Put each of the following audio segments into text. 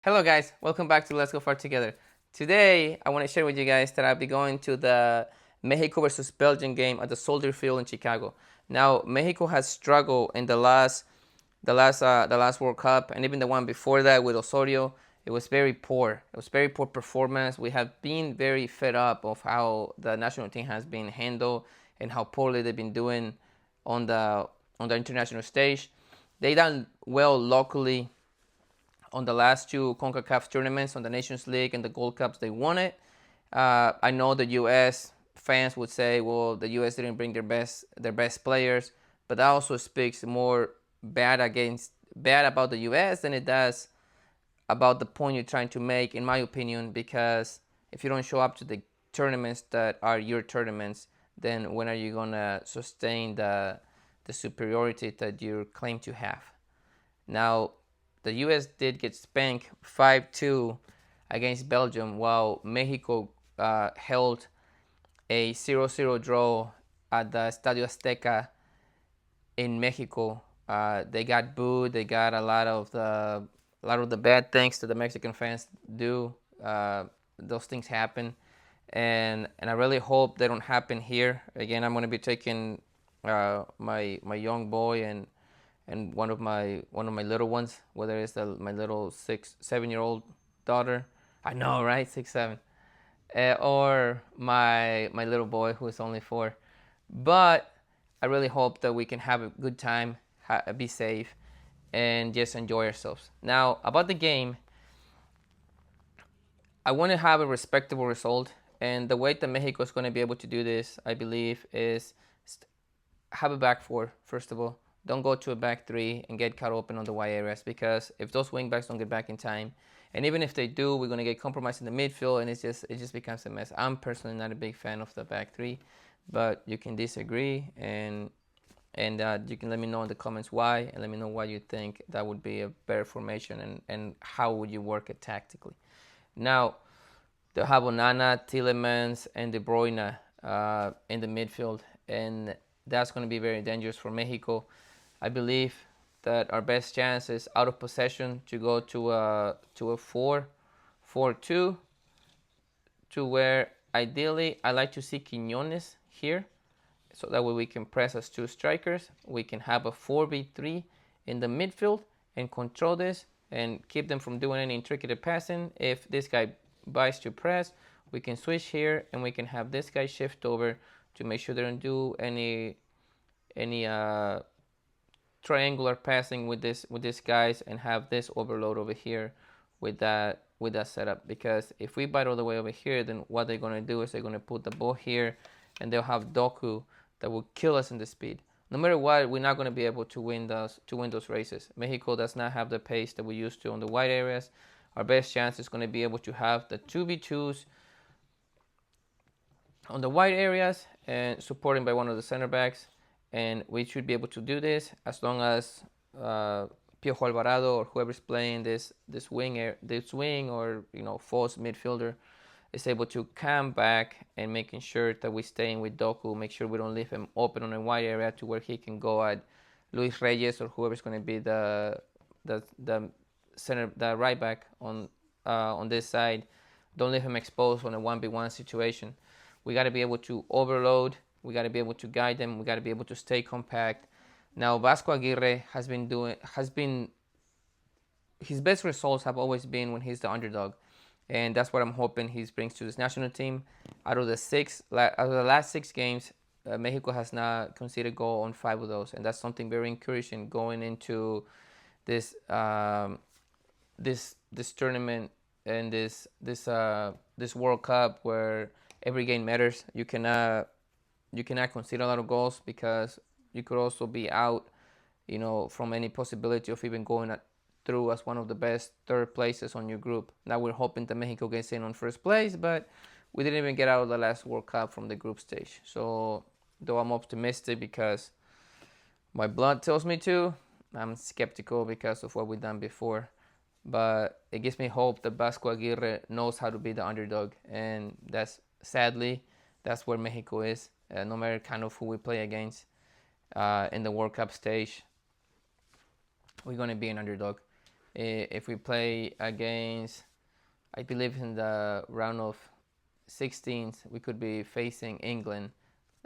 Hello guys, welcome back to Let's Go Far Together. Today I want to share with you guys that I'll be going to the Mexico versus Belgium game at the Soldier Field in Chicago. Now Mexico has struggled in the last World Cup and even the one before that with Osorio. It was very poor. It was very poor performance. We have been very fed up of how the national team has been handled and how poorly they've been doing on the international stage. They done well locally on the last two CONCACAF tournaments, on the Nations League and the Gold Cups. They won it. I know the U.S. fans would say, well, the U.S. didn't bring their best players, but that also speaks more bad about the U.S. than it does about the point you're trying to make, in my opinion, because if you don't show up to the tournaments that are your tournaments, then when are you gonna sustain the superiority that you claim to have? Now, the U.S. did get spanked 5-2 against Belgium, while Mexico held a 0-0 draw at the Estadio Azteca in Mexico. They got booed. They got a lot of the bad things that the Mexican fans do. Those things happen, and I really hope they don't happen here. Again, I'm going to be taking my young boy and one of my little ones, whether it's my little 7-year-old daughter. I know, right? 6, 7. Or my little boy who is only 4. But I really hope that we can have a good time, be safe, and just enjoy ourselves. Now, about the game, I want to have a respectable result, and the way that Mexico is going to be able to do this, I believe, is have a back four first of all. Don't go to a back three and get caught open on the wide areas, because if those wing backs don't get back in time, and even if they do, we're going to get compromised in the midfield, and it just becomes a mess. I'm personally not a big fan of the back three, but you can disagree, and you can let me know in the comments why, and let me know why you think that would be a better formation, and how would you work it tactically. Now, they'll have Onana, Tielemans, and De Bruyne in the midfield, and that's going to be very dangerous for Mexico. I believe that our best chance is out of possession to go to a 4-4-2, to where ideally I like to see Quiñones here, so that way we can press as two strikers. We can have a 4-v-3 in the midfield and control this and keep them from doing any intricate passing. If this guy buys to press, we can switch here and we can have this guy shift over to make sure they don't do any triangular passing with these guys, and have this overload over here with that setup. Because if we bite all the way over here, then what they're gonna do is they're gonna put the ball here, and they'll have Doku that will kill us in the speed. No matter what, we're not gonna be able to win those races. Mexico does not have the pace that we used to on the wide areas. Our best chance is gonna be able to have the 2v2s on the wide areas and supported by one of the center backs, and we should be able to do this as long as Piojo Alvarado or whoever's playing this wing or false midfielder is able to come back and making sure that we stay in with Doku, make sure we don't leave him open on a wide area to where he can go at Luis Reyes or whoever's going to be the center, the right back on this side. Don't leave him exposed on a 1v1 situation. We got to be able to overload. We got to be able to guide them. We got to be able to stay compact. Now, Vasco Aguirre has been his best results have always been when he's the underdog, and that's what I'm hoping he brings to this national team. Out of the last 6 games, Mexico has not conceded a goal on 5 of those, and that's something very encouraging going into this this tournament and this World Cup, where every game matters. You cannot concede a lot of goals, because you could also be out, from any possibility of even going through as one of the best third places on your group. Now we're hoping that Mexico gets in on first place, but we didn't even get out of the last World Cup from the group stage. So, though I'm optimistic because my blood tells me to, I'm skeptical because of what we've done before. But it gives me hope that Vasco Aguirre knows how to be the underdog, and that's where Mexico is. No matter kind of who we play against in the World Cup stage, we're going to be an underdog. If we play against, I believe in the round of 16th, we could be facing England.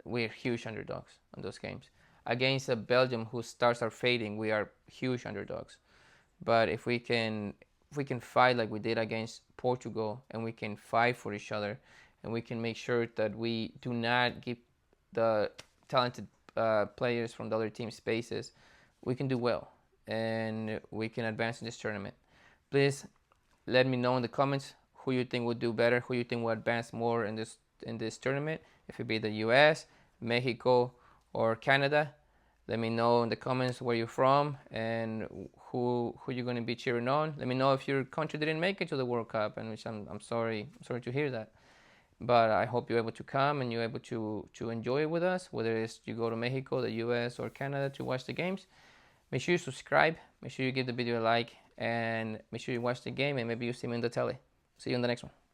We're huge underdogs on those games. Against a Belgium whose stars are fading, we are huge underdogs. But if we can fight like we did against Portugal, and we can fight for each other, and we can make sure that we do not give the talented players from the other team spaces, we can do well, and we can advance in this tournament. Please let me know in the comments who you think would do better, who you think will advance more in this tournament. If it be the U.S., Mexico, or Canada, let me know in the comments where you're from and who you're going to be cheering on. Let me know if your country didn't make it to the World Cup, and which I'm sorry to hear that. But I hope you're able to come and you're able to enjoy it with us, whether it's you go to Mexico, the U.S., or Canada to watch the games. Make sure you subscribe. Make sure you give the video a like, and make sure you watch the game, and maybe you see me in the telly. See you in the next one.